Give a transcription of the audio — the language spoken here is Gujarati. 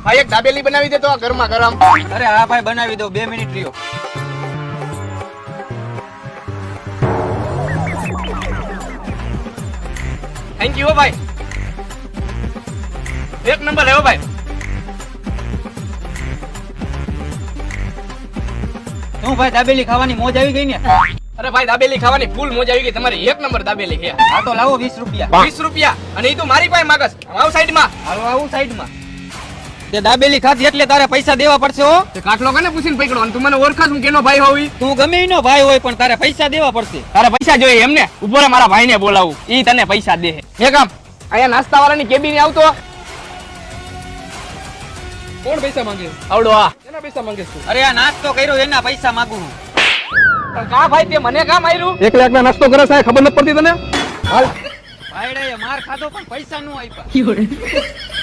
ભાઈ એક દાબેલી બનાવી દે તો આ ગરમા ગરમ. અરે હા ભાઈ બનાવી દો 2 મિનિટ રહ્યો. થેન્ક યુ ભાઈ. એક નંબર હે ભાઈ. શું ભાઈ દાબેલી ખાવાની મોજ આવી ગઈ ને? અરે ભાઈ દાબેલી ખાવાની ફૂલ મોજ આવી ગઈ. તમારી એક નંબર દાબેલી છે. હા તો લાવો 20 રૂપિયા. 20 રૂપિયા અને એ તો મારી પાસે માંગસ. આવ સાઈડમાં. હાલો આવું સાઈડમાં. તે દાબેલી ખાધી એટલે તારે પૈસા દેવા પડશે હો. તે કાટલો કને પૂછીને પકડો અને તું મને ઓળખાસ હું કેનો ભાઈ હોવી. તું ગમે એનો ભાઈ હોય પણ તારે પૈસા દેવા પડશે. તારે પૈસા જોઈએ એમને? ઉભો રે મારા ભાઈને બોલાવું. ઈ તને પૈસા દે. હે કામ અહીંયા નાસ્તા વાળાની કેબિન આવતો. કોણ પૈસા માંગે? આવડો આ. એના પૈસા માંગે છે? અરે આ નાસ્તો કર્યો એના પૈસા માંગુ છું. પણ કા ભાઈ તે મને કામ આયરું? એકલા એકલા નાસ્તો કરે સાહેબ, ખબર નથી પડતી તને? હાલ ભાઈડાએ માર ખાધો પણ પૈસા નો આપ્યા.